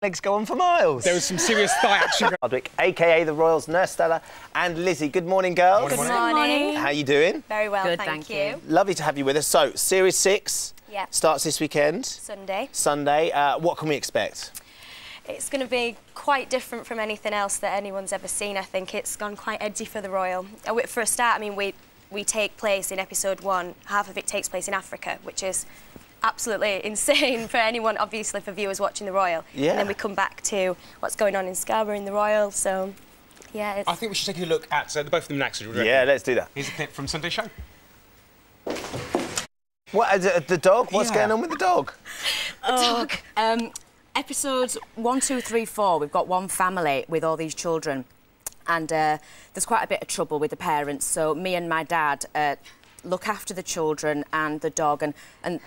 Legs go on for miles. There was some serious thigh action. Hardwick, a.k.a. the Royals, Nurse Stella and Lizzie. Good morning, girls. Good morning. How you doing? Very well, Good, thank you. Lovely to have you with us. So, Series 6 starts this weekend. Sunday. What can we expect? It's going to be quite different from anything else that anyone's ever seen, I think. It's gone quite edgy for the Royal. For a start, I mean, we take place in episode 1. Half of it takes place in Africa, which is absolutely insane for anyone, obviously for viewers watching the Royal. Yeah. And then we come back to what's going on in Scarborough in the Royal, so yeah. I think we should take a look at both of them next. Yeah, let's do that. Here's a clip from Sunday Show. What, the dog? What's going on with the dog? Episodes 1, 2, 3, 4, we've got one family with all these children, and there's quite a bit of trouble with the parents, so me and my dad look after the children and the dog, and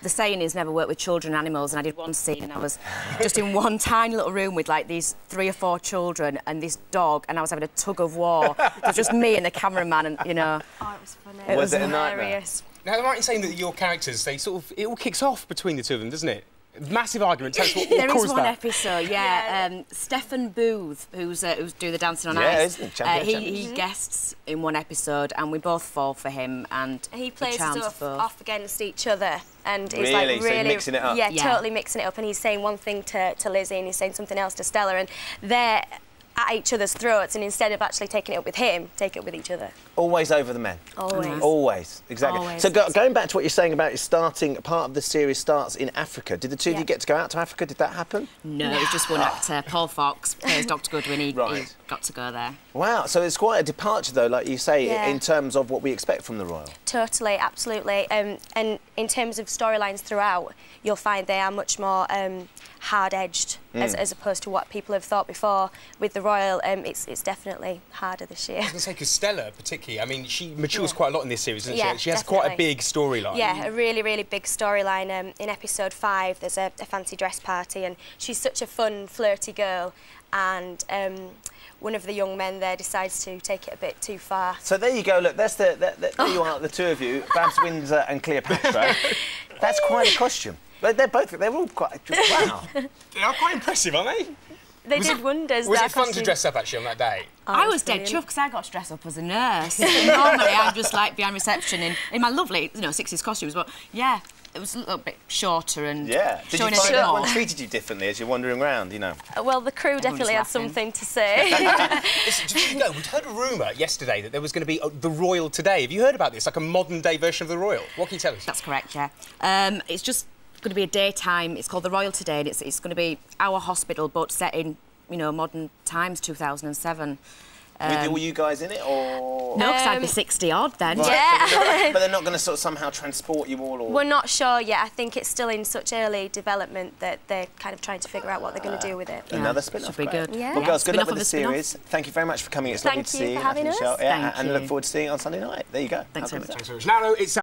the saying is never work with children and animals, and I did one scene and I was just in one tiny little room with like these 3 or 4 children and this dog, and I was having a tug of war. It was just me and the cameraman, and you know. Oh, it was funny. It was hilarious. Now, am I right in saying that your characters, it all kicks off between the two of them, doesn't it? Massive argument. Tell us what there caused is one that. episode, Stefan Booth, who's do the Dancing on Ice. Ice. Champion. He guests in one episode, and we both fall for him. And he plays us off against each other, and it's like so he's mixing it up. Yeah, totally mixing it up. And he's saying one thing to Lizzie, and he's saying something else to Stella, and they're at each other's throats, and instead of actually taking it up with him, take it with each other. Always over the men. Always. Always, exactly. Always. So going back to what you're saying about part of the series starts in Africa. Did the two of you get to go out to Africa? Did that happen? No, it was just one actor. Paul Fox plays Dr. Goodwin. He got to go there. Wow, so it's quite a departure, though, like you say, in terms of what we expect from the Royal. Totally, absolutely. And in terms of storylines throughout, you'll find they are much more hard-edged as opposed to what people have thought before. With the Royal, it's definitely harder this year. I was going to say, because Stella, particularly, I mean, she matures quite a lot in this series, doesn't she? She has definitely. quite a big storyline. Yeah, a really, really big storyline. In episode 5, there's a fancy dress party, and she's such a fun, flirty girl, and one of the young men there decides to take it a bit too far. So there you go, look, there you are, the two of you, Babs Windsor and Cleopatra. That's quite a costume. They're all quite, wow. They are quite impressive, aren't they? They did wonders. Was it fun to dress up, actually, on that day? I was dead chuffed because I got to dress up as a nurse. Normally, I'm just, like, behind reception in my lovely, 60s costumes, but, yeah, it was a little bit shorter and Did you showing find a bit more. everyone treated you differently as you're wandering around, you know? Well, the crew definitely had something to say. Listen, we'd heard a rumour yesterday that there was going to be the Royal today. Have you heard about this? Like a modern-day version of the Royal? What can you tell us? That's correct, yeah. It's just going to be a daytime. It's called the Royal Today, and it's going to be our hospital, but set in, modern times, 2007. With all you guys in it, or...? No, because I'd be 60-odd then. Right. Yeah. But they're not going to sort of somehow transport you all, or...? We're not sure yet. I think it's still in such early development that they're kind of trying to figure out what they're going to do with it. Another spin-off. Should be good. Yeah. Well, girls, good luck with the series. Thank you very much for coming. It's lovely to see you. Thank you for having us. And I look forward to seeing you on Sunday night. There you go. Thanks very much. Thanks very much. Now, it's